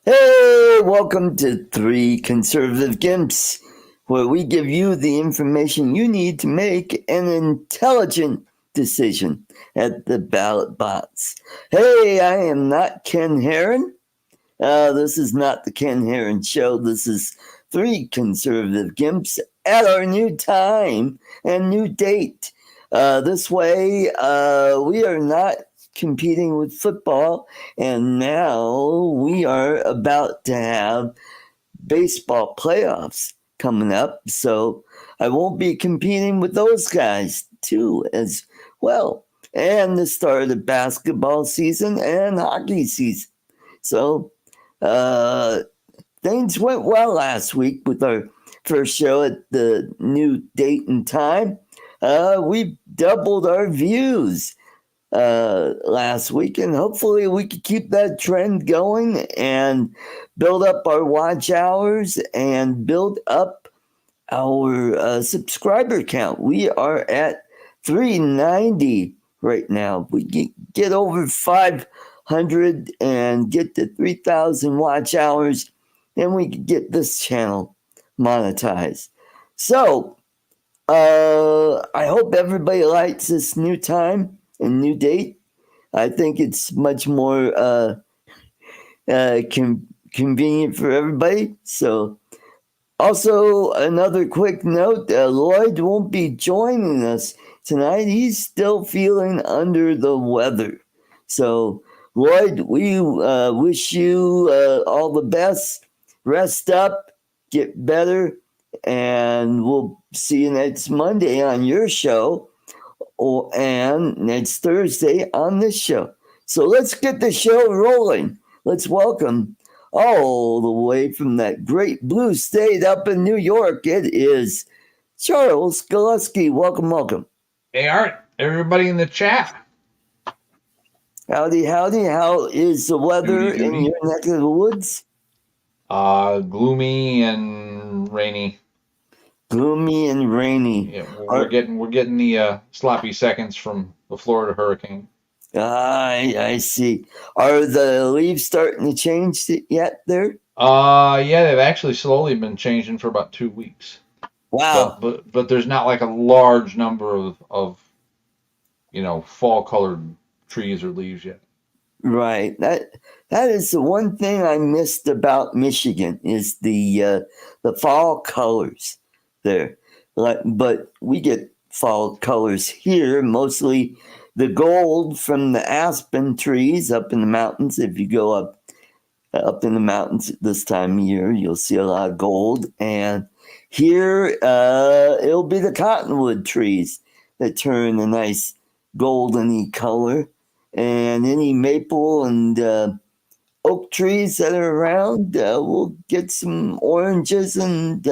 Hey, welcome to Three Conservative Gimps, where we give you the information you need to make an intelligent decision at the ballot box. Hey, I am not Ken Herron. This is not the Ken Herron Show. This is Three Conservative Gimps at our new time and new date. This way, we are not competing with football, and now we are about to have baseball playoffs coming up, so I won't be competing with those guys too as well, and the start of the basketball season and hockey season. So uh, things went well last week with our first show at the new date and time. We doubled our views last week, and hopefully we could keep that trend going and build up our watch hours and build up our subscriber count. We are at 390 right now. We get over 500 and get to 3,000 watch hours, then we could get this channel monetized. So I hope everybody likes this new time and new date. I think it's much more convenient for everybody. So, also another quick note: Lloyd won't be joining us tonight. He's still feeling under the weather. So, Lloyd, we wish you all the best. Rest up, get better, and we'll see you next Monday on your show and next Thursday on this show. So let's get the show rolling. Let's welcome all the way from that great blue state up in New York. It is Charles Gillespie. Welcome, welcome. Hey, Art, everybody in the chat. Howdy, howdy. How is the weather Duty, in duty. your neck of the woods? Gloomy and rainy. Gloomy and rainy. Yeah, we're getting the sloppy seconds from the Florida hurricane. I see. Are the leaves starting to change yet there? Yeah, they've actually slowly been changing for about 2 weeks. Wow. But there's not like a large number of fall colored trees or leaves yet. Right. That is the one thing I missed about Michigan is the fall colors there. But we get fall colors here, mostly the gold from the aspen trees up in the mountains. If you go up in the mountains this time of year, you'll see a lot of gold. And here it'll be the cottonwood trees that turn a nice goldeny color, and any maple and oak trees that are around will get some oranges and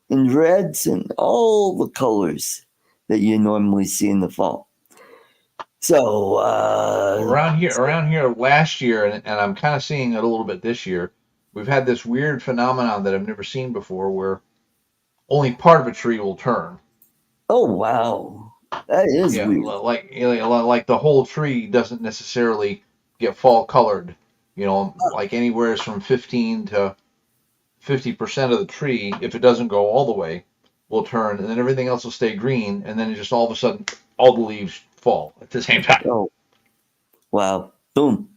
reds and all the colors that you normally see in the fall. So around here last year, and I'm kind of seeing it a little bit this year. We've had this weird phenomenon that I've never seen before, where only part of a tree will turn. oh wow, that is Yeah, weird. like the whole tree doesn't necessarily get fall colored. Like anywhere from 15 to 50% of the tree, if it doesn't go all the way, will turn, and then everything else will stay green, and then it just all of a sudden all the leaves fall at the same time. Oh wow, boom.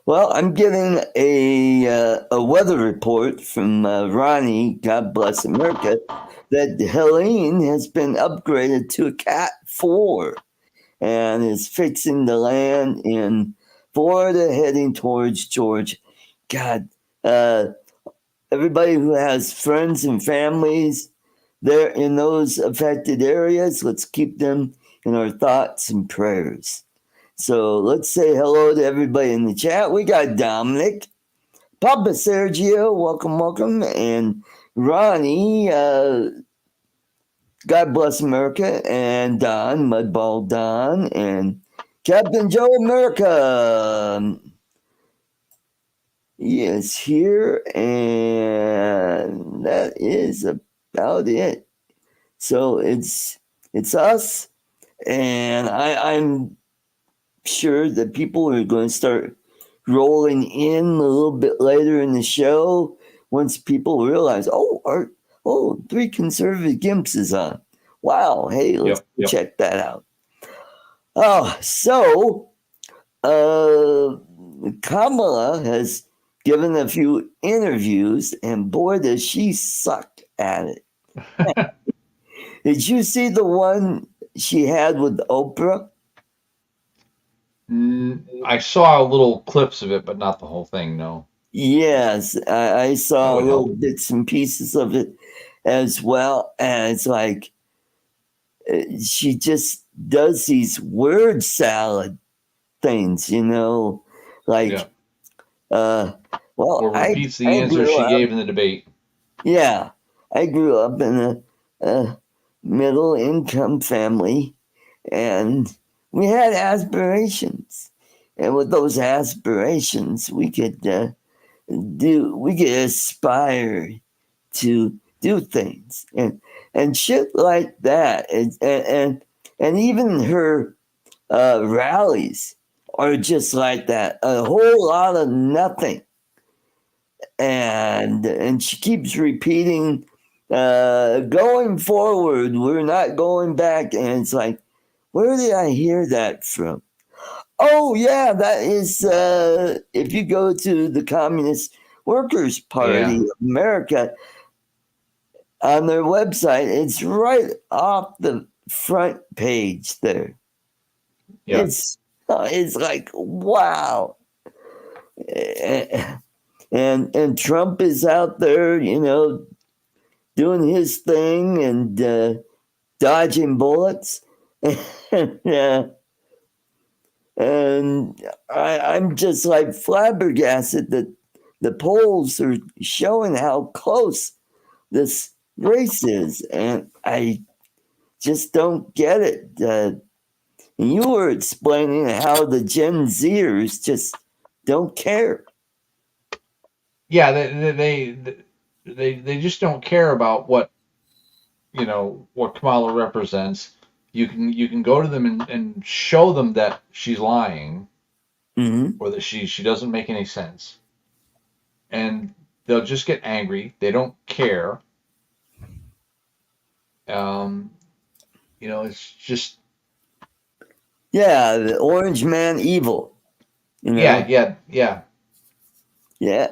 Well, I'm getting a weather report from Ronnie, God bless America, that Helene has been upgraded to a Cat 4 and is fixing to land in Florida, heading towards Georgia. God, uh, everybody who has friends and families there in those affected areas, let's keep them in our thoughts and prayers. So let's say hello to everybody in the chat. We got Dominic, Papa Sergio, welcome, welcome, and Ronnie, God bless America, and Don, Mudball Don, and Captain Joe America. He is here, and that is about it. So it's us, and I'm sure that people are going to start rolling in a little bit later in the show once people realize, three Conservative Gimps is on. Wow, hey, let's check that out. Oh, so Kamala has given a few interviews, and boy, does she suck at it. Did you see the one she had with Oprah? I saw little clips of it, but not the whole thing, no. Yes, I saw little help. bits and pieces of it as well. And it's like she just does these word salad things, like, or repeats the answer she gave in the debate. Yeah, I grew up in a middle income family, and we had aspirations. And with those aspirations, we could aspire to do things and shit like that. And even her rallies are just like that. A whole lot of nothing. And she keeps repeating, going forward, we're not going back. And it's like, where did I hear that from? Oh, yeah, that is, if you go to the Communist Workers' Party of America, on their website, it's right off the front page there. Yeah. It's like, wow. And Trump is out there, doing his thing and dodging bullets. And I'm just like flabbergasted that the polls are showing how close this race is, and I just don't get it. You were explaining how the Gen Zers just don't care. Yeah, they just don't care about what Kamala represents. You can go to them and show them that she's lying, or that she doesn't make any sense, and they'll just get angry. They don't care. It's just the orange man evil. Yeah. Yeah.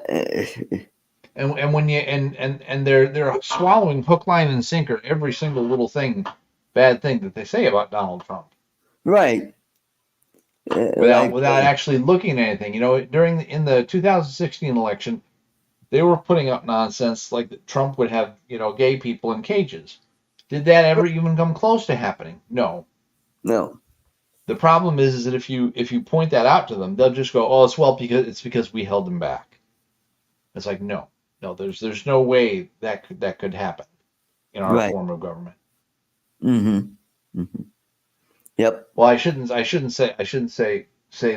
And when you and they're swallowing hook, line, and sinker every single little bad thing that they say about Donald Trump. Right. Without actually looking at anything. In the 2016 election, they were putting up nonsense like that Trump would have, gay people in cages. Did that ever even come close to happening? No. The problem is that if you point that out to them, they'll just go, "Oh, it's because we held them back." It's like, no, there's no way that could happen in our form of government. Yep. Well, I shouldn't say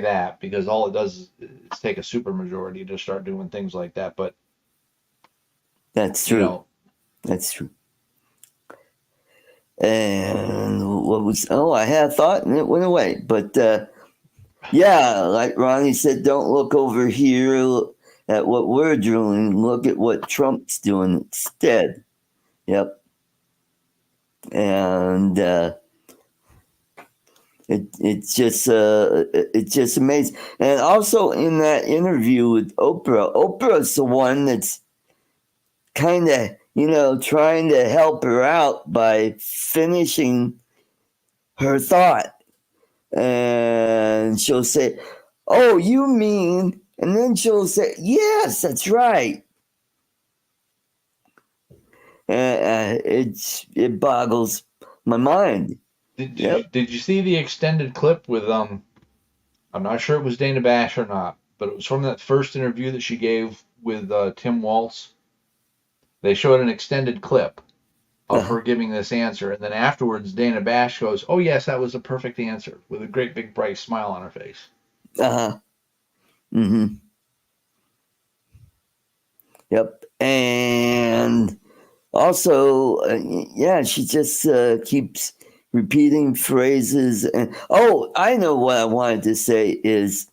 that, because all it does is take a supermajority to start doing things like that. But that's true. That's true. And what was? Oh, I had a thought and it went away. But like Ronnie said, don't look over here at what we're doing. Look at what Trump's doing instead. Yep. And it's just amazing. And also in that interview with Oprah's the one that's kind of trying to help her out by finishing her thought. And she'll say, "Oh, you mean," and then she'll say, "Yes, that's right." It boggles my mind. Did you see the extended clip with I'm not sure it was Dana Bash or not, but it was from that first interview that she gave with Tim Walz. They showed an extended clip of her giving this answer, and then afterwards Dana Bash goes, "Oh yes, that was a perfect answer," with a great big bright smile on her face. Yep. And also, she just keeps repeating phrases. And I know what I wanted to say is,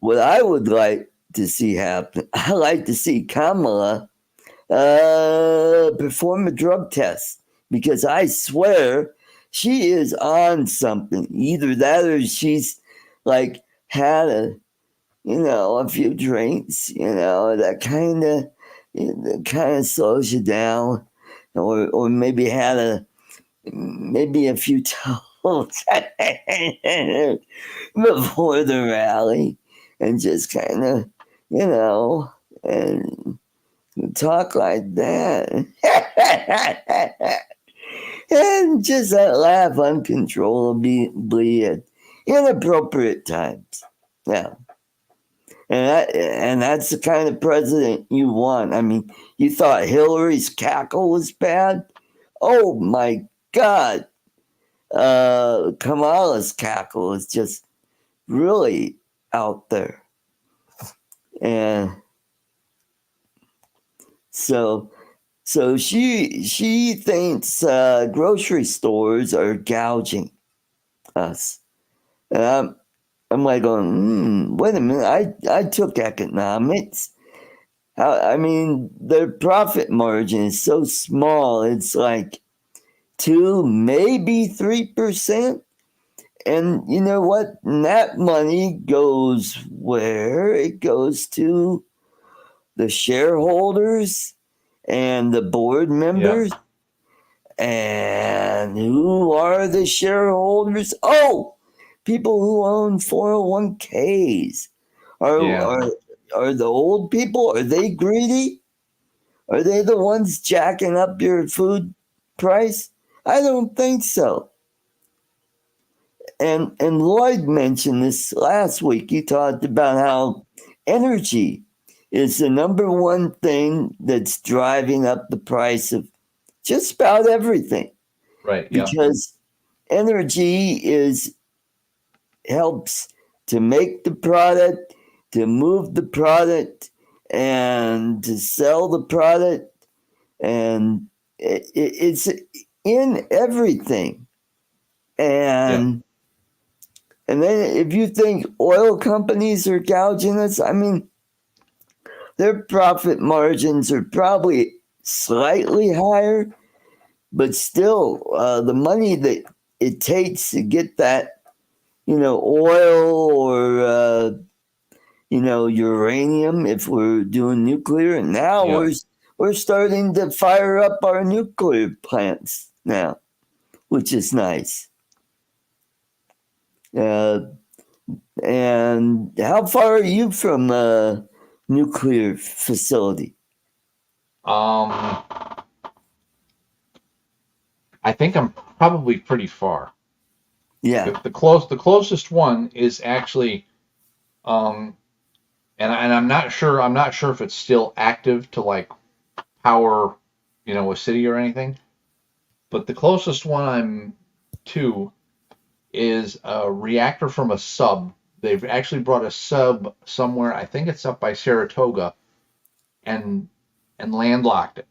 what I would like to see happen, I like to see Kamala perform a drug test, because I swear she is on something. Either that or she's like had a few drinks, that kind of slows you down, or maybe had maybe a few toes before the rally, and just kind of, and talk like that. And just laugh uncontrollably at inappropriate times. Yeah. And that's the kind of president you want. I mean, you thought Hillary's cackle was bad? Oh my God. Kamala's cackle is just really out there. And so she thinks grocery stores are gouging us. And I'm like going, wait a minute, I took economics. I mean, their profit margin is so small, it's like 2, maybe 3%. And you know what? And that money goes where? It goes to the shareholders and the board members. Yeah. And who are the shareholders? Oh, people who own 401ks. Are, Yeah. are, are the old people, are they greedy? Are they the ones jacking up your food price? I don't think so. And Lloyd mentioned this last week. He talked about how energy is the number one thing that's driving up the price of just about everything, Right. Yeah. because energy helps to make the product, to move the product, and to sell the product, and it's in everything. Yeah. And then if you think oil companies are gouging us, I mean, their profit margins are probably slightly higher, but still, the money that it takes to get that, oil or, uranium, if we're doing nuclear. And now Yeah. we're starting to fire up our nuclear plants now, which is nice. And how far are you from a nuclear facility? Um, I think I'm probably pretty far. Yeah. The closest one is actually, um, and I'm not sure. I'm not sure if it's still active to like power, a city or anything. But the closest one I'm to is a reactor from a sub. They've actually brought a sub somewhere. I think it's up by Saratoga, and landlocked it.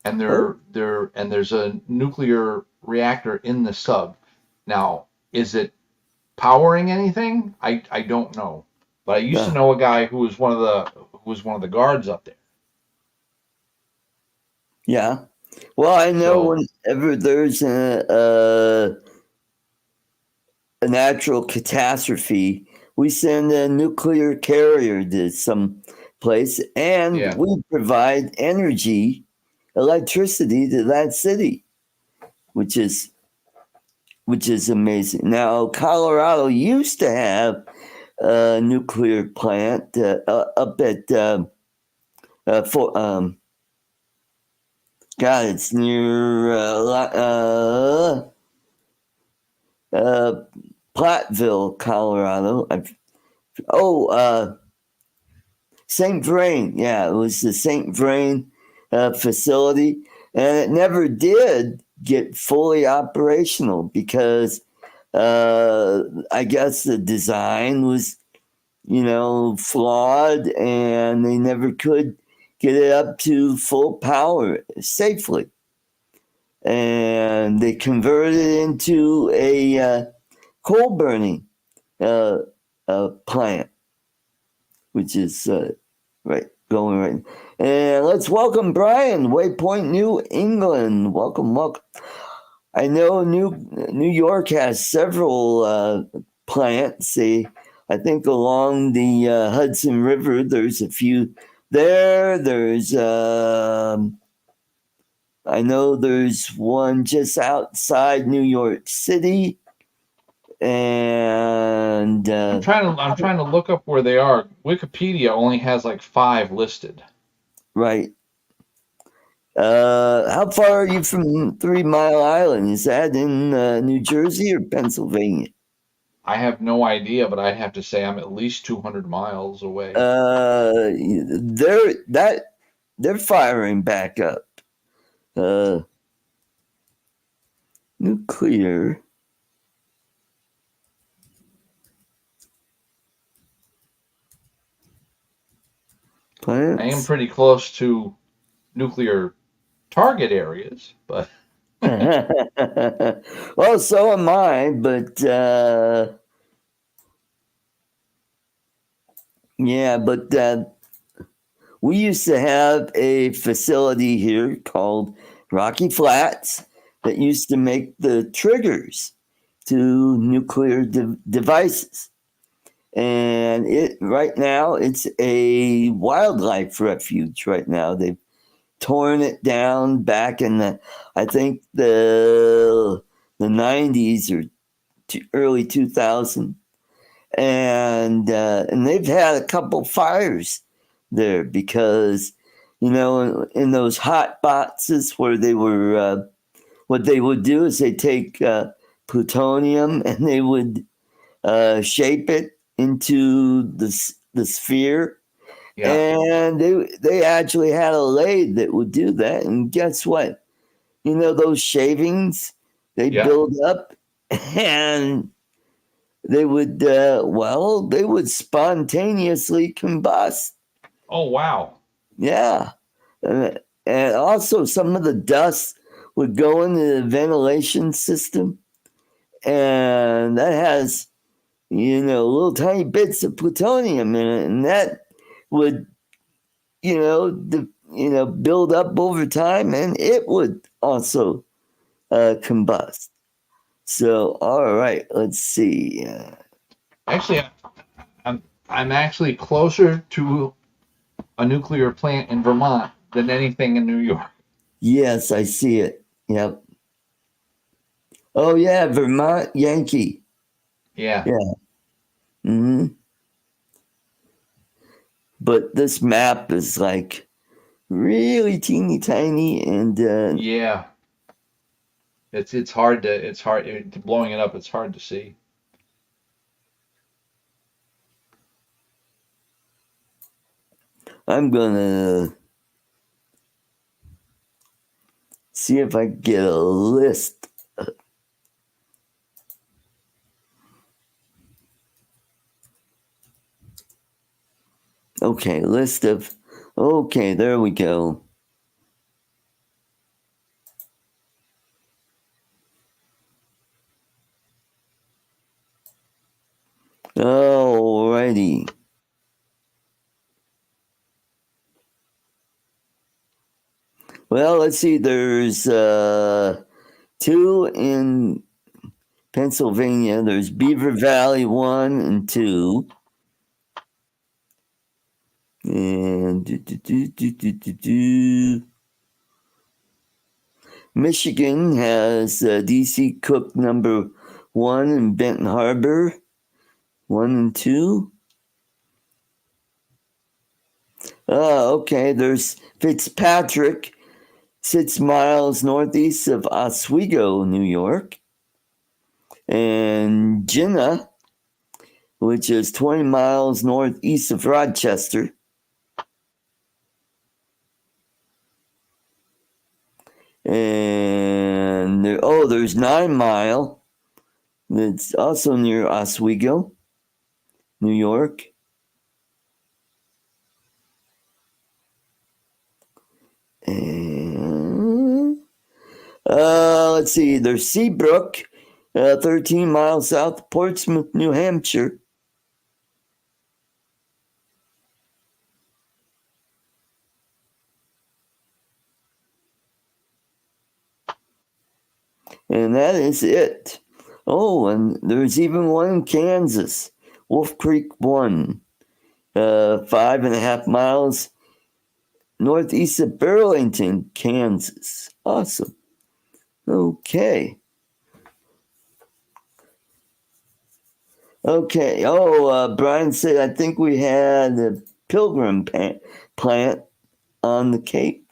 And Oh, there's a nuclear reactor in the sub. Now, is it powering anything? I don't know. But I used to yeah. know a guy who was one of the guards up there. Yeah. Well, I know So whenever there's a natural catastrophe, we send a nuclear carrier to some place, and yeah, we provide energy, electricity to that city, which is amazing. Now, Colorado used to have a nuclear plant up at for God, it's near uh, Platteville, Colorado. St. Vrain. Yeah, it was the St. Vrain facility, and it never did get fully operational because I guess the design was, flawed, and they never could get it up to full power safely. And they converted it into a coal burning uh, plant. which is right going right. And let's welcome Brian, Waypoint, New England. Welcome. I know New York has several plants. I think along the Hudson River, there's a few there. There's I know there's one just outside New York City, and I'm trying to look up where they are. Wikipedia only has like 5 listed. right. How far are you from 3 Mile Island? Is that in New Jersey or Pennsylvania? I have no idea, but I have to say I'm at least 200 miles away. They're firing back up. Nuclear plants. I am pretty close to nuclear target areas, but well, so am I, but yeah, but we used to have a facility here called Rocky Flats that used to make the triggers to nuclear devices. And right now it's a wildlife refuge. Right now they've torn it down back in I think the 90s or early 2000, and they've had a couple fires there because in those hot boxes where they were what they would do is they take plutonium and they would shape it into the sphere. yeah. And they actually had a lathe that would do that. And guess what? Those shavings, they Yeah. build up and they would they would spontaneously combust. Oh, wow. Yeah. And also some of the dust would go into the ventilation system, and that has little tiny bits of plutonium in it, and that would build up over time, and it would also combust. So, all right, let's see. Actually, I'm actually closer to a nuclear plant in Vermont than anything in New York. Yes, I see it. Yep. Oh yeah, Vermont Yankee. Yeah. Yeah. Hmm. But this map is like really teeny tiny, and Yeah. It's hard blowing it up. It's hard to see. I'm gonna see if I can get a list. Okay, list of. Okay, there we go. Alrighty. Well, let's see. There's 2 in Pennsylvania. There's Beaver Valley 1 and 2. And Michigan has DC Cook number 1 in Benton Harbor 1 and 2. Okay, there's Fitzpatrick 6 miles northeast of Oswego, New York. And Jenna, which is 20 miles northeast of Rochester. And there's 9 Mile. That's also near Oswego, New York. And let's see, there's Seabrook, 13 miles south of Portsmouth, New Hampshire. And that is it. Oh, and there's even one in Kansas, Wolf Creek 1, 5.5 miles northeast of Burlington, Kansas. Awesome. Okay. Okay. Oh, Brian said, I think we had a pilgrim plant on the Cape.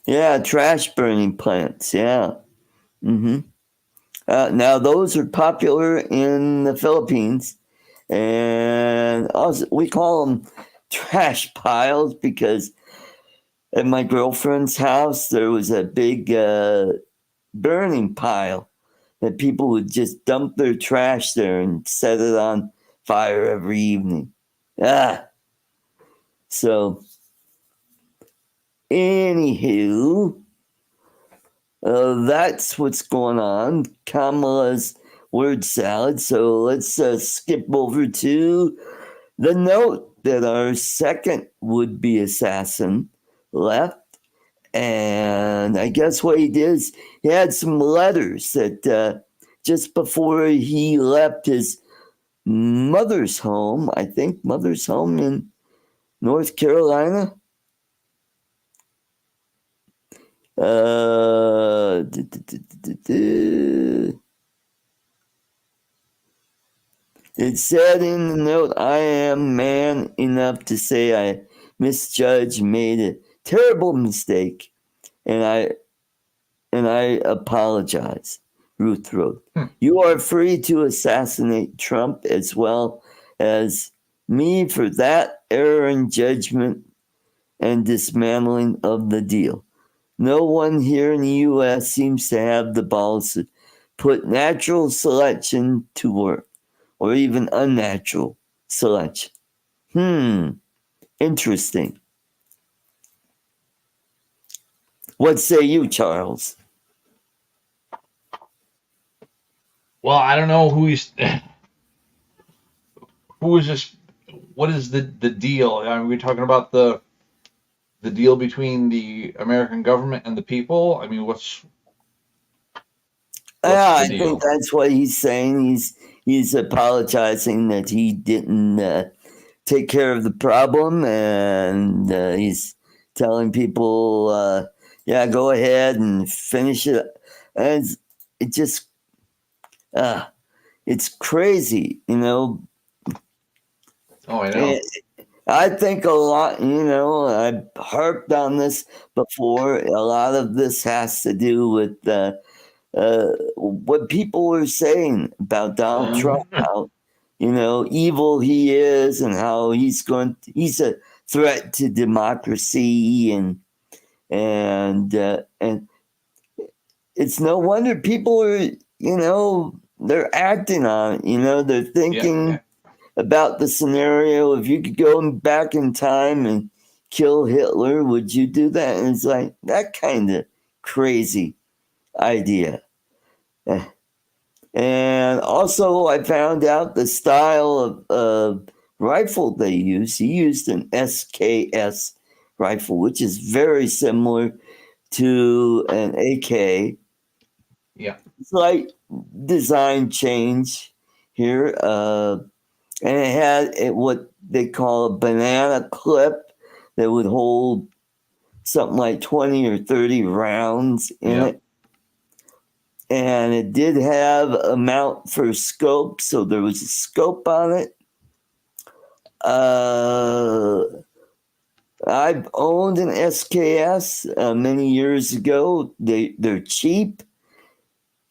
Yeah, trash burning plants. Yeah. Mm-hmm. Now, those are popular in the Philippines. And also, we call them trash piles because at my girlfriend's house, there was a big burning pile that people would just dump their trash there and set it on fire every evening. So, anywho, that's what's going on. Kamala's word salad. So let's skip over to the note that our second would-be assassin left. And I guess what he did is he had some letters that just before he left his mother's home, I think mother's home in North Carolina. It said in the note, I am man enough to say I misjudged, made a terrible mistake, and I apologize, Routh wrote. You are free to assassinate Trump as well as me for that error in judgment and dismantling of the deal. No one here in the U.S. seems to have the balls to put natural selection to work, or even unnatural selection. Interesting. What say you, Charles? Well, I don't know who is this. What is the deal? I mean, we're talking about the deal between the American government and the people. I mean, what's Yeah, the I deal? think that's what he's saying. He's apologizing that he didn't take care of the problem, and he's telling people, yeah, go ahead and finish it. And it just, it's crazy, you know. Oh, I know. I think a lot, you know, I've harped on this before. A lot of this has to do with what people were saying about Donald Trump, how, you know, evil he is, and how he's a threat to democracy, and it's no wonder people are, you know, they're acting on it. You know, they're thinking. Yeah. About the scenario, if you could go back in time and kill Hitler, would you do that? And it's like, that kind of crazy idea. And also, I found out the style of rifle they use. He used an SKS rifle, which is very similar to an AK. Yeah. Slight design change here. And it had what they call a banana clip that would hold something like 20 or 30 rounds in it. And it did have a mount for a scope, so there was a scope on it. I've owned an SKS many years ago. They're cheap.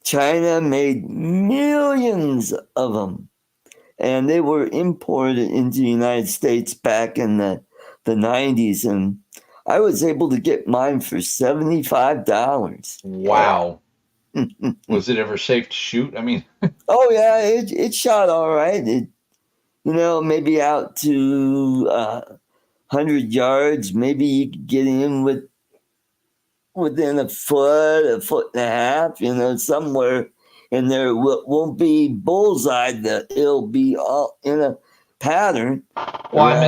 China made millions of them. And they were imported into the United States back in the 90s. And I was able to get mine for $75. Wow. Was it ever safe to shoot? I mean, oh, yeah, it shot all right. It, you know, maybe out to 100 yards. Maybe you could get in within a foot and a half, you know, somewhere in there. Won't be bullseye, it'll be all in a pattern. well, I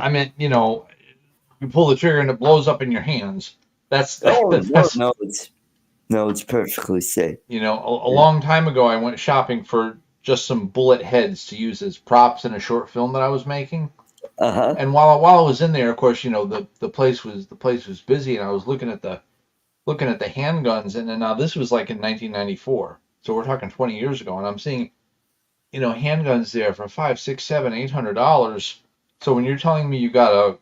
meant, you know, you pull the trigger and it blows up in your hands. That's Oh no, that's it's perfectly safe. a Yeah. long time ago. I went shopping for just some bullet heads to use as props in a short film that I was making. Uh-huh. And while I was in there, of course, the place was busy, and I was looking at the handguns, and then now this was like in 1994, so we're talking 20 years ago, and I'm seeing handguns there for five, six, seven, $800. So when you're telling me you got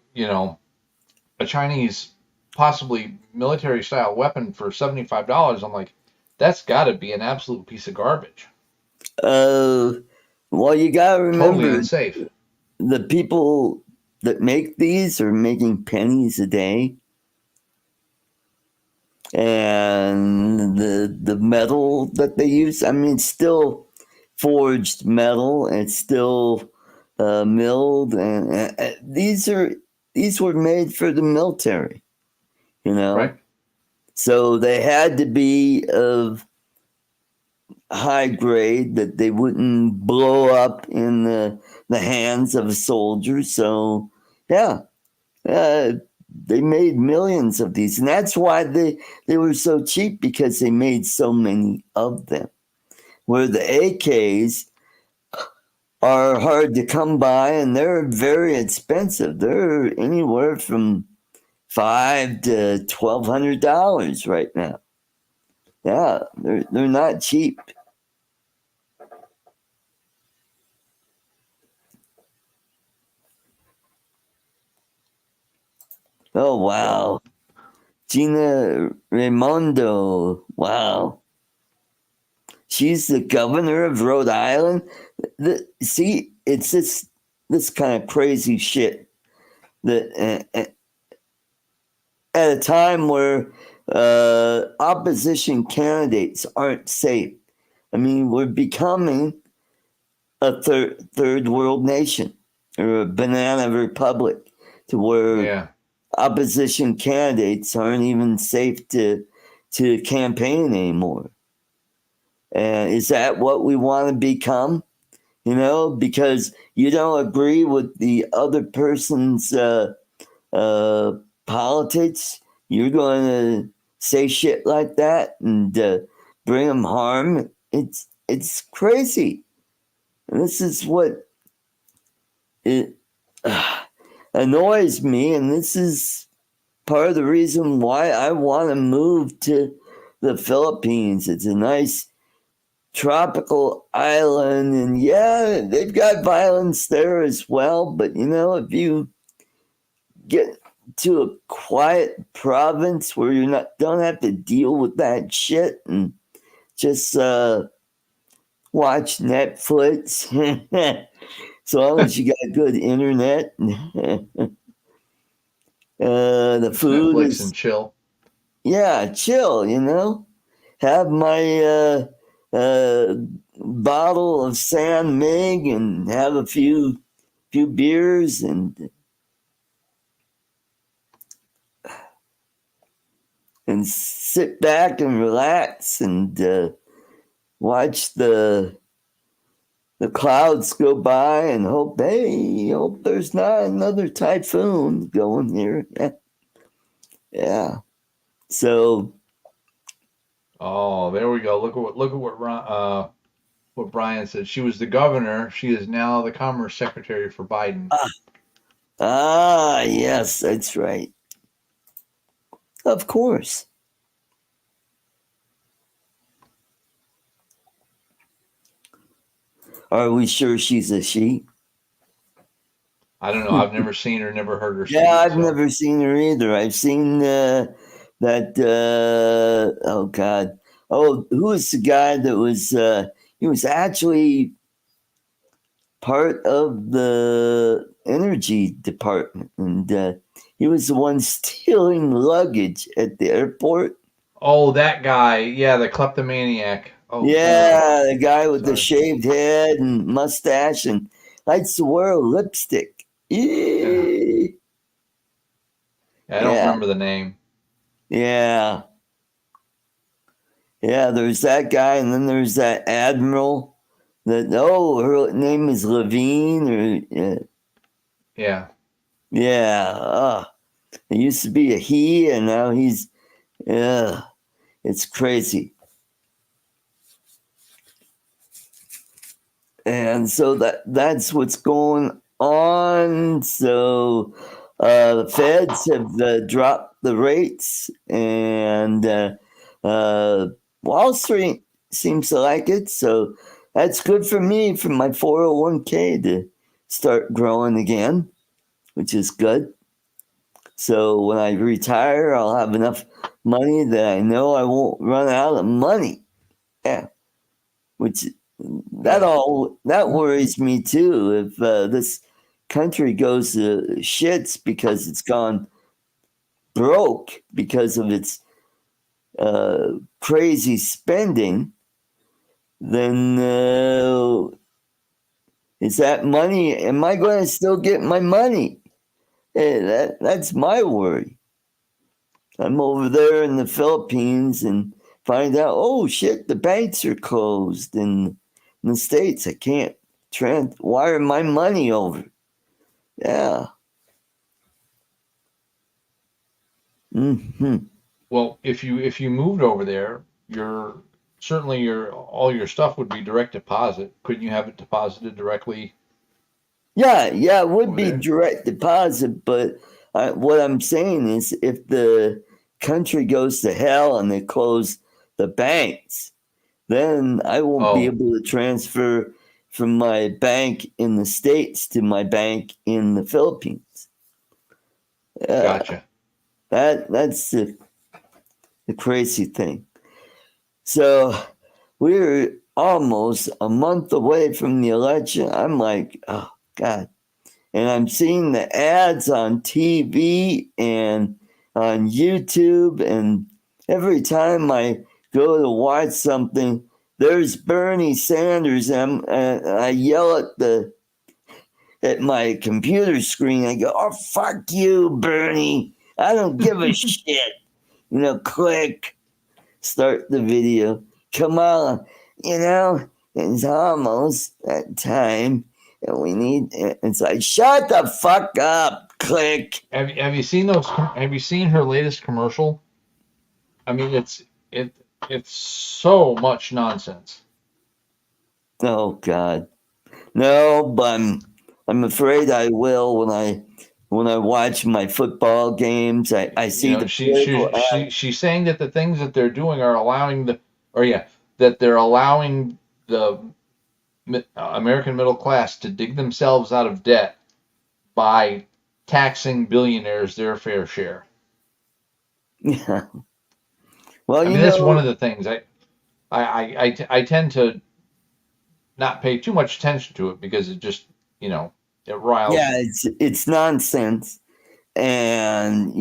a Chinese possibly military style weapon for $75, I'm like, that's got to be an absolute piece of garbage. Uh, well, you gotta Totally remember unsafe. the people that make these are making pennies a day, and the metal that they use. I mean, it's still forged metal. It's still milled, and these were made for the military. You Right. know, so they had to be of high grade that they wouldn't blow up in the hands of a soldier. So, yeah, uh, they made millions of these, and that's why they were so cheap, because they made so many of them. Where the AKs are hard to come by, and they're very expensive. They're anywhere from $500 to $1,200 right now. Yeah, they're not cheap. Oh wow, Gina Raimondo. Wow, she's the governor of Rhode Island. See, it's this kind of crazy shit that at a time where opposition candidates aren't safe. I mean, we're becoming a third world nation, or a banana republic, to where Yeah. opposition candidates aren't even safe to campaign anymore. And is that what we want to become? Because you don't agree with the other person's uh, politics, you're going to say shit like that and bring them harm. It's crazy. And this is what it annoys me, and this is part of the reason why I want to move to the Philippines. It's a nice tropical island, and yeah, they've got violence there as well. But if you get to a quiet province where you don't have to deal with that shit and just watch Netflix, as long as you got good internet. The Just food Netflix and is, chill. yeah, chill. Have my bottle of San Mig and have a few beers and sit back and relax and watch the clouds go by and hope there's not another typhoon going here. Yeah. So Oh, there we go. Look at what Brian said. She was the governor. She is now the Commerce Secretary for Biden. yes, that's right. Of course. Are we sure she's a she? I don't know. I've never seen her, never heard her Yeah, speak. I've So, never seen her either. I've seen that. Oh God. Oh, who was the guy that was? He was actually part of the energy department, and he was the one stealing luggage at the airport. oh, that guy. Yeah, the kleptomaniac. Oh God. Yeah, the guy with the Sorry. shaved head and mustache and likes to wear lipstick. Yeah. Yeah, I don't yeah, remember the name. yeah. Yeah, there's that guy, and then there's that admiral. Her name is Levine, or Yeah. yeah. It used to be a he, and now he's, it's crazy. And so that's what's going on. So the feds have dropped the rates, and Wall Street seems to like it. So that's good for me, for my 401k to start growing again, which is good. So when I retire, I'll have enough money that I know I won't run out of money. Yeah, which that worries me too. If this country goes to shits because it's gone broke because of its crazy spending, then is that money? Am I going to still get my money? That's my worry. I'm over there in the Philippines and find out, oh shit, the banks are closed in the States. I can't wire my money over. Yeah. Hmm. Well, if you moved over there, your certainly your all your stuff would be direct deposit. Couldn't you have it deposited directly Yeah, it would over be there? direct deposit, but what I'm saying is if the country goes to hell and they close the banks, then I won't be Oh, able to transfer from my bank in the States to my bank in the Philippines. gotcha. That's the crazy thing. So we're almost a month away from the election. I'm like, oh God. And I'm seeing the ads on TV and on YouTube, and every time I go to watch something, there's Bernie Sanders, and I yell at my computer screen. I go, "Oh fuck you, Bernie! I don't give a shit." Click, start the video. Kamala, it's almost that time, and we need. It's like, shut the fuck up. Click. Have you seen those? Have you seen her latest commercial? I mean, it it's so much nonsense. Oh God, no, but I'm afraid I will when I watch my football games. I You see know, the political ad. she's saying that the things that they're doing are allowing that they're allowing the American middle class to dig themselves out of debt by taxing billionaires their fair share. Yeah. Well, I mean, that's one of the things I tend to not pay too much attention to it because it just, it riles yeah, me. it's nonsense. And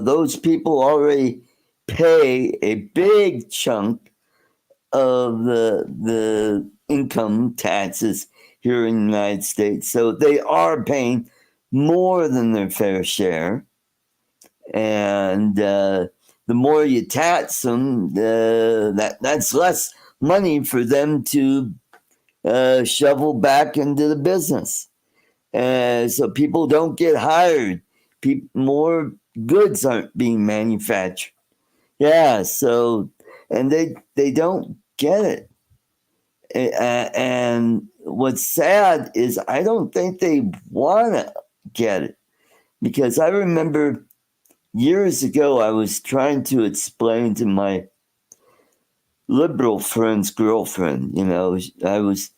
those people already pay a big chunk of the income taxes here in the United States, so they are paying more than their fair share. And the more you tax them, that's less money for them to shovel back into the business. So people don't get hired. More goods aren't being manufactured. Yeah, so and they don't get it. And what's sad is I don't think they want to get it, because I remember years ago I was trying to explain to my liberal friend's girlfriend. I was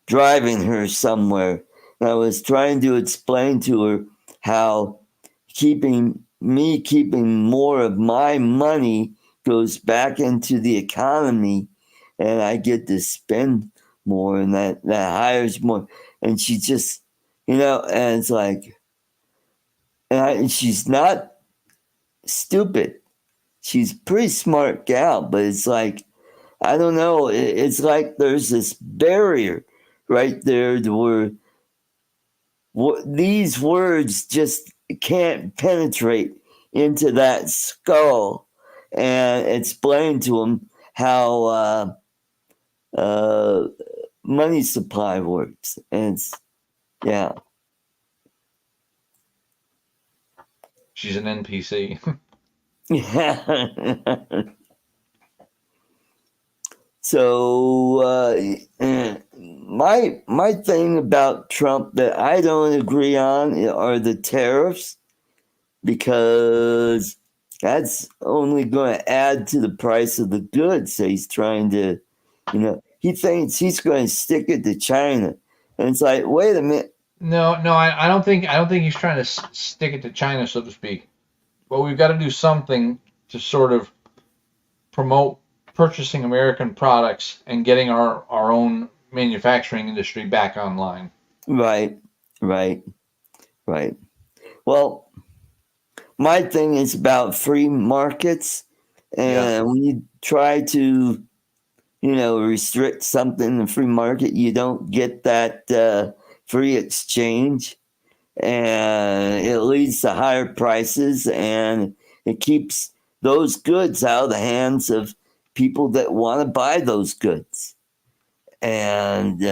driving her somewhere, and I was trying to explain to her how keeping more of my money goes back into the economy, and I get to spend more, and that hires more. And she just, and it's like, and she's not stupid. She's a pretty smart gal, but it's like, I don't know. It's like there's this barrier right there to where these words just can't penetrate into that skull and explain to them how uh, money supply works. And yeah. She's an NPC. So my thing about Trump that I don't agree on are the tariffs, because that's only going to add to the price of the goods that he's trying to, he thinks he's going to stick it to China. And it's like, wait a minute. No, I don't think he's trying to stick it to China, so to speak. But we've got to do something to sort of promote purchasing American products and getting our own manufacturing industry back online. Right, right, right. Well, my thing is about free markets. And when you try to, restrict something in the free market, you don't get that free exchange. And it leads to higher prices, and it keeps those goods out of the hands of people that want to buy those goods. And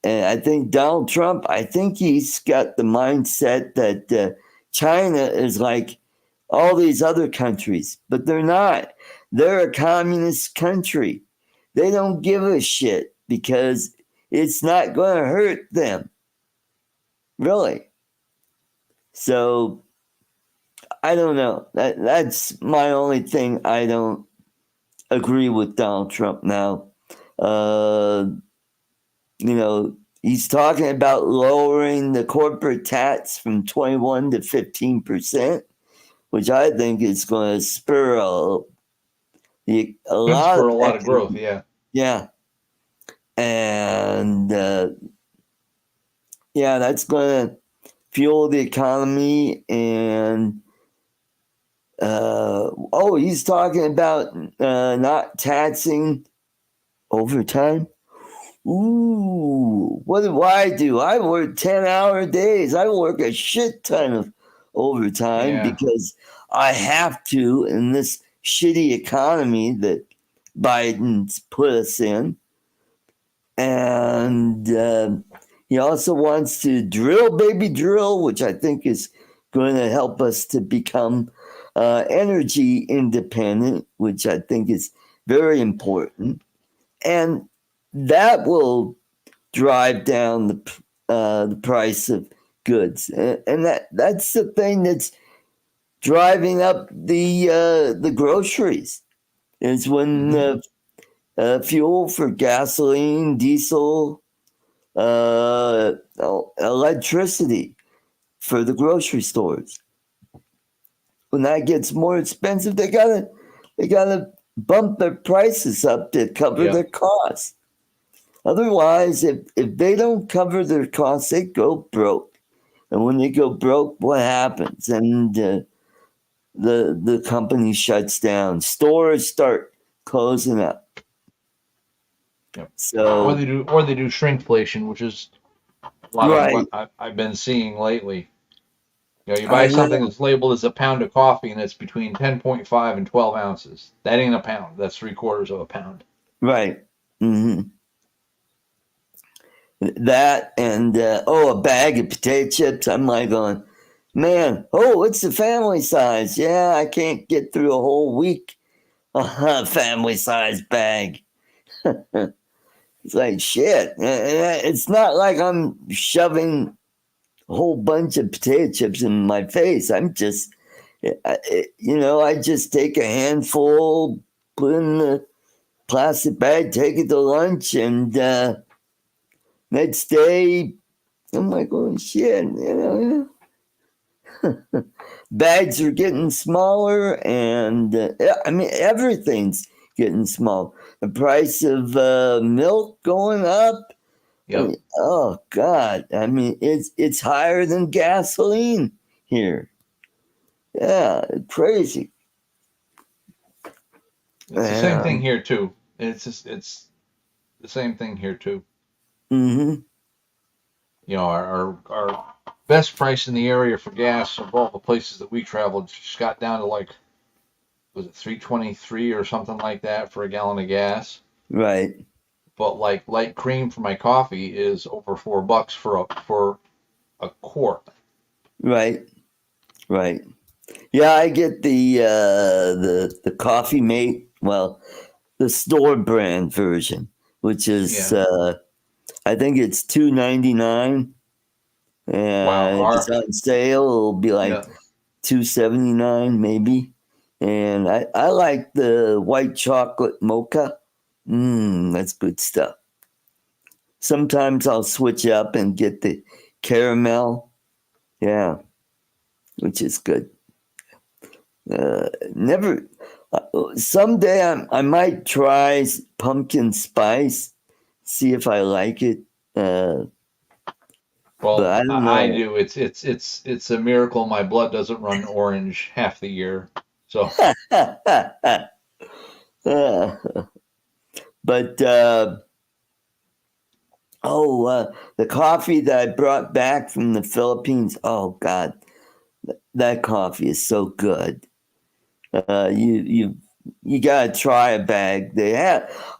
I think Donald Trump, I think he's got the mindset that China is like all these other countries, but they're not. They're a communist country. They don't give a shit because it's not going to hurt them. Really. So I don't know. That's my only thing. I don't agree with Donald Trump now. He's talking about lowering the corporate tax from 21 to 15%, which I think is going to spur a lot for of a lot of growth. Yeah. Yeah. And that's going to fuel the economy. And he's talking about not taxing overtime. Ooh, what do I do? I work 10-hour days. I work a shit ton of overtime because I have to in this shitty economy that Biden's put us in. And he also wants to drill, baby, drill, which I think is going to help us to become energy independent, which I think is very important. And that will drive down the price of goods. And that's the thing that's driving up the groceries, is when fuel for gasoline, diesel, electricity for the grocery stores, when that gets more expensive, they gotta bump their prices up to cover their costs. Otherwise, if they don't cover their costs, they go broke. And when they go broke, what happens? And the company shuts down. Stores start closing up. Yep. So or they do shrinkflation, which is a lot of what I've been seeing lately. You buy something that's labeled as a pound of coffee, and it's between 10.5 and 12 ounces. That ain't a pound. That's 3/4 of a pound. Right. Mm-hmm. That and a bag of potato chips. I'm like going, man, it's the family size. Yeah, I can't get through a whole week family size bag. It's like shit. It's not like I'm shoving a whole bunch of potato chips in my face. I'm just, I just take a handful, put in the plastic bag, take it to lunch, and next day, I'm like, oh shit, bags are getting smaller, and everything's getting small. The price of milk going up. Yep. Oh God! It's higher than gasoline here. Yeah, crazy. It's the same thing here too. It's the same thing here too. Mm-hmm. Our best price in the area for gas of all the places that we traveled just got down to like, was it 3.23 or something like that for a gallon of gas? Right. But like light cream for my coffee is over $4 for a quart. Right. Right. Yeah, I get the Coffee Mate. Well, the store brand version, which is Yeah. I think it's $2.99, Wow. and if it's Our on sale, it'll be like yeah. $2.79 maybe. And I like the white chocolate mocha. That's good stuff. Sometimes I'll switch up and get the caramel. Yeah, which is good. Never. Someday I might try pumpkin spice, see if I like it. But Well, I don't I know. do. It's a miracle my blood doesn't run orange half the year. So Uh, but the coffee that I brought back from the Philippines. Oh God, that coffee is so good. You gotta try a bag.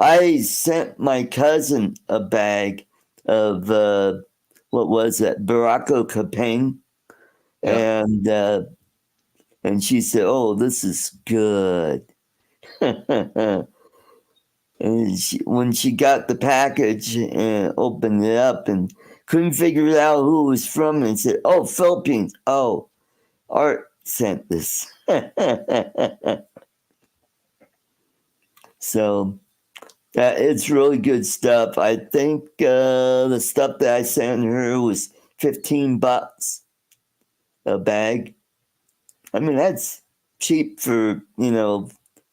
I sent my cousin a bag of what was it, Barako Capang, yeah. and she said, "Oh, this is good." And when she got the package and opened it up and couldn't figure out who it was from, and said, "Oh, Philippines. Oh, Art sent this." So it's really good stuff. I think the stuff that I sent her was $15 a bag. I mean, that's cheap for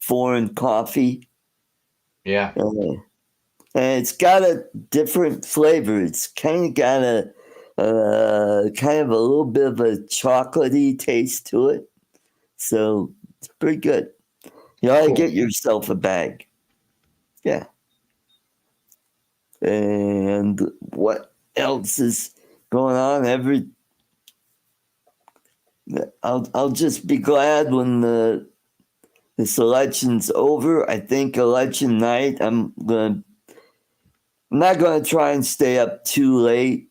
foreign coffee. Yeah. And it's got a different flavor. It's kind of got kind of a little bit of a chocolatey taste to it. So it's pretty good. You ought to Cool. get yourself a bag. Yeah. And what else is going on? I'll just be glad when this election's over. I think election night, I'm not gonna try and stay up too late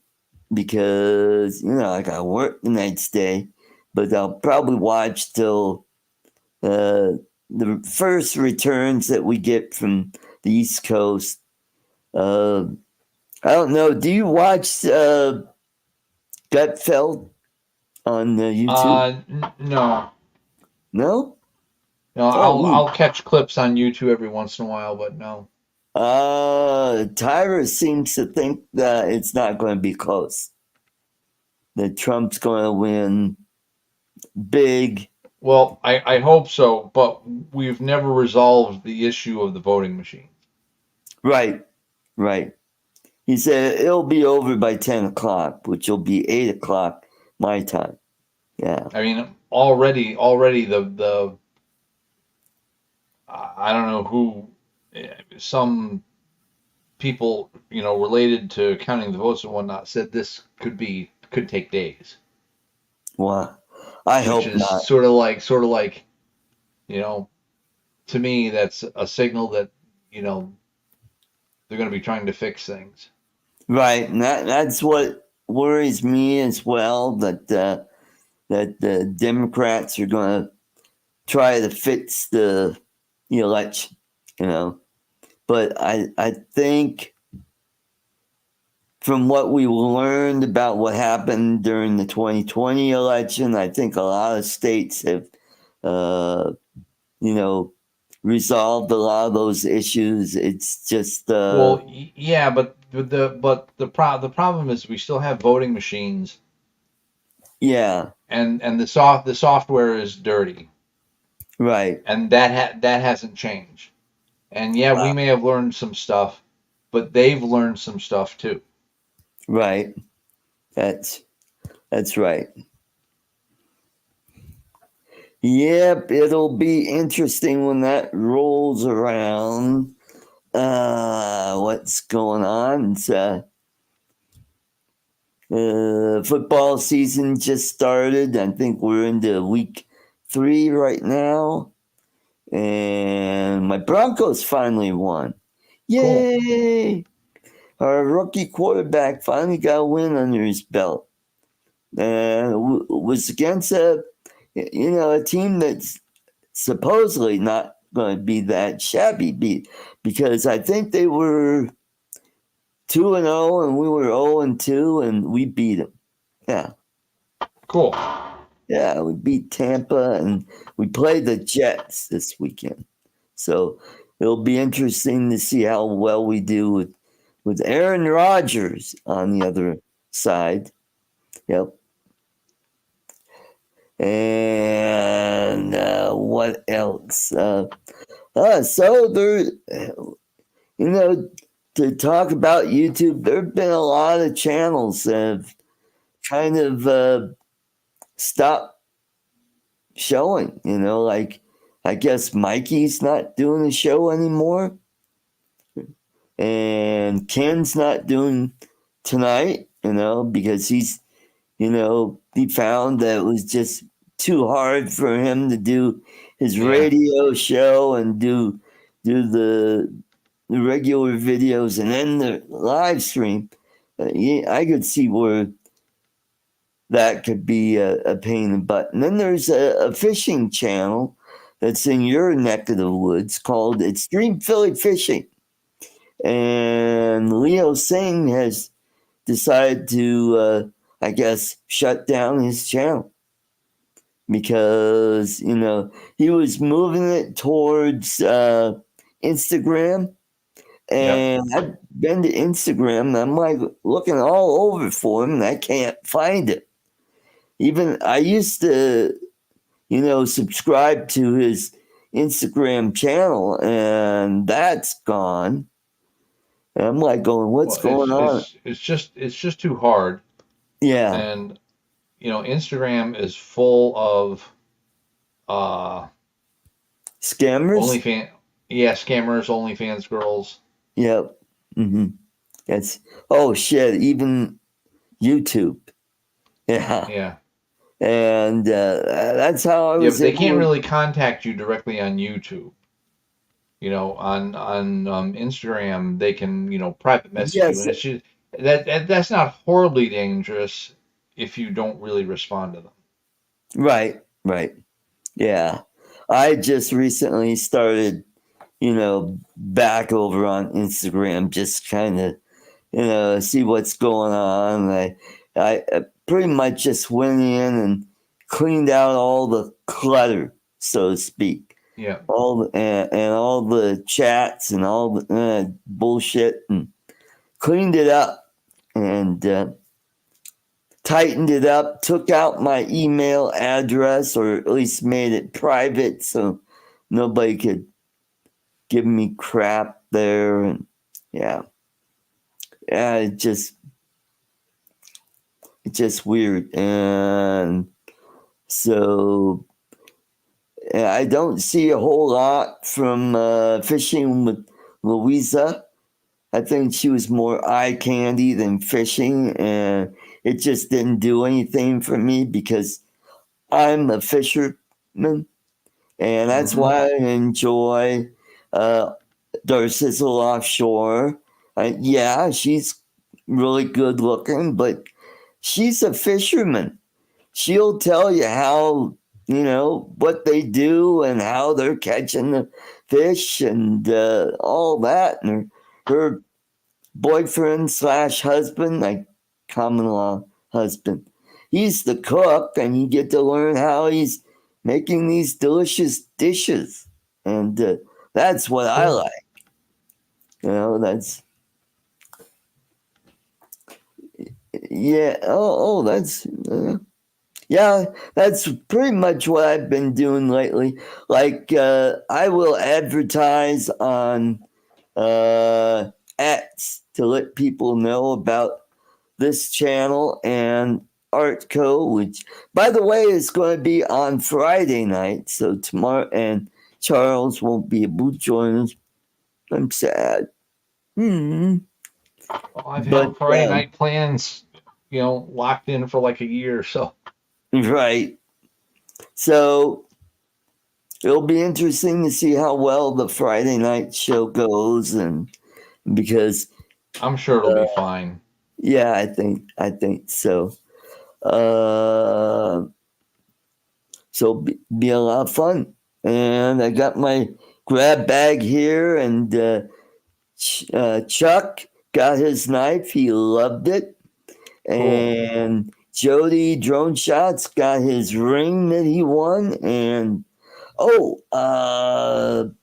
because I got to work the next day. But I'll probably watch till the first returns that we get from the East Coast. Uh, I don't know. Do you watch Gutfeld on YouTube? No. No. No, Oh, I'll catch clips on YouTube every once in a while, but no. Tyra seems to think that it's not going to be close. That Trump's going to win big. Well, I hope so, but we've never resolved the issue of the voting machine. Right, right. He said it'll be over by 10 o'clock, which will be 8 o'clock my time. Yeah. I mean, already the I don't know who, some people, related to counting the votes and whatnot said this could take days, Well, I which hope is not. sort of like, you know, to me that's a signal that, you know, they're going to be trying to fix things. Right. And that's what worries me as well, that the Democrats are going to try to fix the election, you know. But I think from what we learned about what happened during the 2020 election, I think a lot of states have, uh, you know, resolved a lot of those issues. It's just, Well, yeah, but the problem is we still have voting machines, yeah, and the software is dirty, right. and that hasn't changed. And yeah, we may have learned some stuff, but they've learned some stuff too. Right. That's right. Yep, it'll be interesting when that rolls around. What's going on? Football season just started. I think we're into week 3 right now, and my Broncos finally won. Cool. Yay! Our rookie quarterback finally got a win under his belt. Was against a a team that's supposedly not going to be that shabby, because I think they were 2-0 and we were 0-2 and we beat them. Yeah. Cool. Yeah, we beat Tampa and we played the Jets this weekend. So it'll be interesting to see how well we do with Aaron Rodgers on the other side. Yep. And what else? So there, to talk about YouTube, there have been a lot of channels that have kind of stopped showing. Like I guess Mikey's not doing a show anymore, and Ken's not doing tonight. Because he found that it was just too hard for him to do his radio show and do the regular videos and then the live stream. I could see where that could be a pain in the butt. And then there's a fishing channel that's in your neck of the woods called Extreme Philly Fishing. And Leo Singh has decided to, I guess, shut down his channel because, he was moving it towards Instagram. And I've been to Instagram and I'm like looking all over for him and I can't find it. Even I used to, subscribe to his Instagram channel and that's gone. And I'm like going, what's going on? It's just too hard. Yeah. And Instagram is full of scammers. Scammers, OnlyFans girls. Yep. Mm-hmm. Shit. Even YouTube. Yeah. Yeah. And that's how I was. Yeah, but they can't really contact you directly on YouTube. On Instagram, they can private message you, and it's just, that's not horribly dangerous if you don't really respond to them. Right. Yeah, I just recently started, back over on Instagram, just kind of, see what's going on. I pretty much just went in and cleaned out all the clutter, so to speak. Yeah. And all the chats and all the bullshit, and cleaned it up and tightened it up, took out my email address, or at least made it private so nobody could give me crap there. And it's just weird. And so I don't see a whole lot from fishing with Louisa. I think she was more eye candy than fishing, and it just didn't do anything for me because I'm a fisherman, and that's why I enjoy Darcizzle Offshore. She's really good looking, but she's a fisherman. She'll tell you how, what they do and how they're catching the fish and all that. And her boyfriend / husband, like common law husband, he's the cook, and you get to learn how he's making these delicious dishes. And that's what I like. That's... Yeah. That's... that's pretty much what I've been doing lately. Like, I will advertise on X to let people know about this channel and Artco, which, by the way, is going to be on Friday night. So tomorrow, and Charles won't be able to join us. I'm sad. Well, I've had Friday night plans, locked in for like a year or so. Right. So it'll be interesting to see how well the Friday night show goes, and because I'm sure it'll be fine. Yeah, I think so. So be a lot of fun. And I got my grab bag here, and Chuck got his knife. He loved it. Cool. And Jody Drone Shots got his ring that he won. And who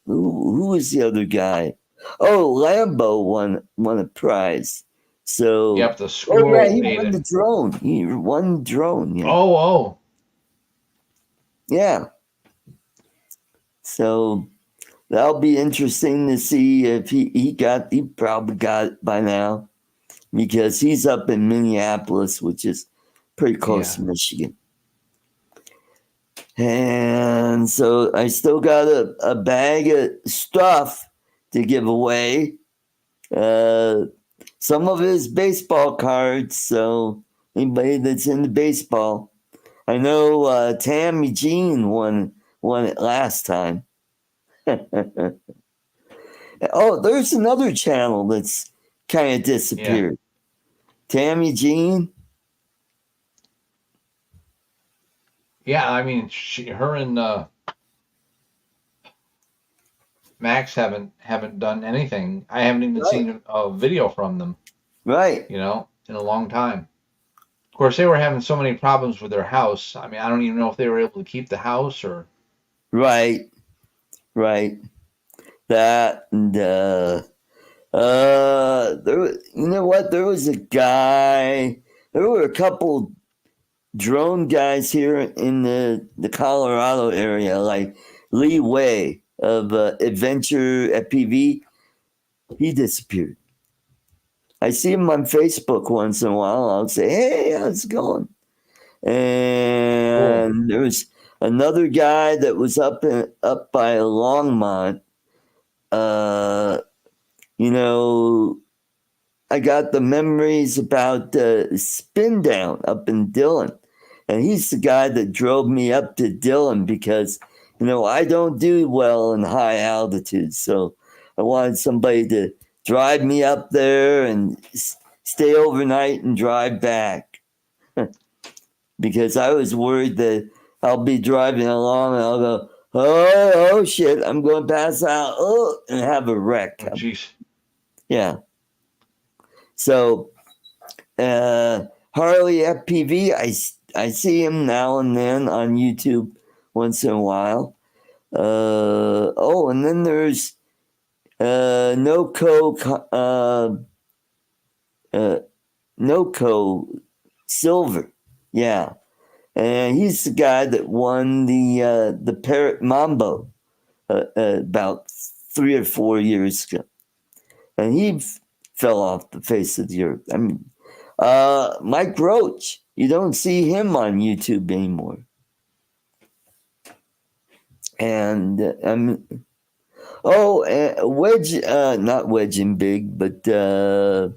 was the other guy? Oh, Lambo won a prize. So, Yep, the oh yeah, squirrel he ate won it. the drone. He won the drone. Yeah, Oh. yeah. So that'll be interesting to see if he probably got it by now, because he's up in Minneapolis, which is pretty close Yeah. to Michigan. And so I still got a bag of stuff to give away. Some of it is baseball cards, so anybody that's into baseball. I know Tammy Jean won it last time. Oh, there's another channel that's kind of disappeared. Tammy Jean. Yeah, I mean, her and Max haven't done anything. I haven't even Right. seen a video from them, Right. in a long time. Of course, they were having so many problems with their house. I mean, I don't even know if they were able to keep the house or. Right. Right. That and you know what? There was a guy. There were a couple drone guys here in the Colorado area, like Lee Way of Adventure FPV. He disappeared. I see him on Facebook once in a while. I'll say, "Hey, how's it going?" Cool. And there was another guy that was up by Longmont. Uh, you know, I got the memories about Spin Down up in Dillon. And he's the guy that drove me up to Dillon because, I don't do well in high altitude. So I wanted somebody to drive me up there and stay overnight and drive back. Because I was worried that I'll be driving along and I'll go, oh shit, I'm going to pass out, and have a wreck. Oh, jeez. Yeah. So Harley FPV, I see him now and then on YouTube once in a while. And then there's Noco Silver. Yeah. And he's the guy that won the Parrot Mambo about 3 or 4 years ago. And he fell off the face of the earth. I mean, Mike Roach, you don't see him on YouTube anymore. And Wedge, not Wedge and Big, but there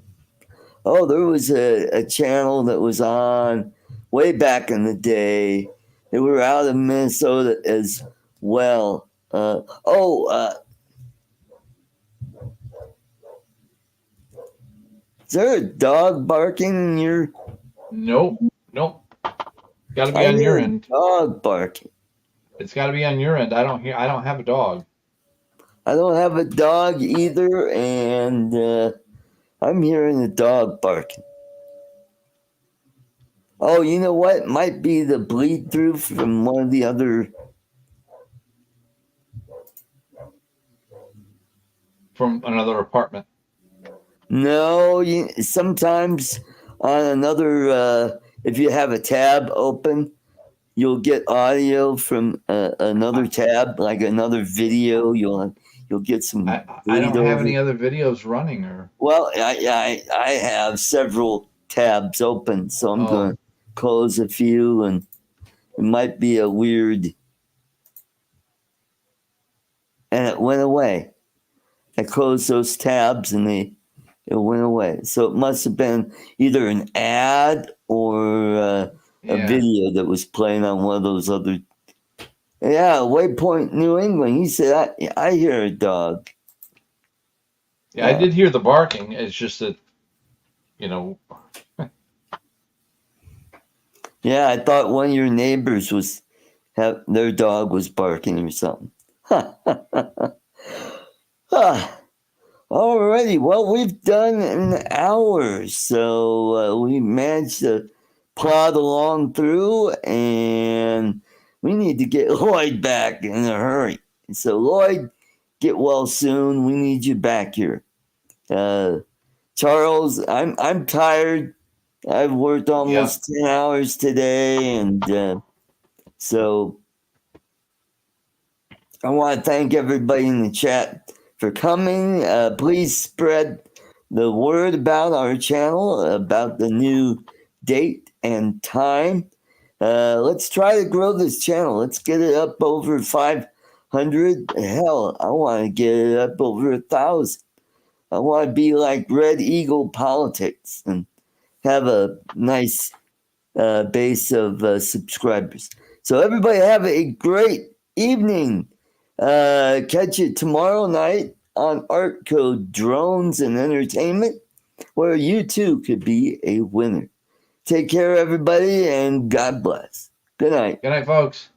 was a channel that was on way back in the day. They were out of Minnesota as well. Is there a dog barking in your? Nope. Got to be I on your hear a end. dog barking. It's got to be on your end. I don't have a dog. I don't have a dog either, and I'm hearing a dog barking. Oh, you know what? Might be the bleed through from one of the other. From another apartment. No, sometimes on another, if you have a tab open, you'll get audio from another tab, like another video. You'll get some I bleed don't have over. any other videos running or. Well, I have several tabs open, so I'm going to close a few, and it might be a weird. And it went away. I closed those tabs and it went away. So it must have been either an ad or a video that was playing on one of those other. Yeah, Waypoint, New England. He said, I hear a dog. Yeah, I did hear the barking. It's just that, Yeah, I thought one of your neighbors was their dog was barking or something. Alrighty, well, we've done an hour, so we managed to plod along through, and we need to get Lloyd back in a hurry. So, Lloyd, get well soon. We need you back here. Charles, I'm tired. I've worked almost 10 hours today, and so I want to thank everybody in the chat for coming. Please spread the word about our channel, about the new date and time. Let's try to grow this channel. Let's get it up over 500. Hell, I want to get it up over 1,000. I want to be like Red Eagle Politics and have a nice base of subscribers. So everybody have a great evening. Catch you tomorrow night on Art Code Drones and Entertainment, where you too could be a winner. Take care, everybody, and God bless. Good night. Good night, folks.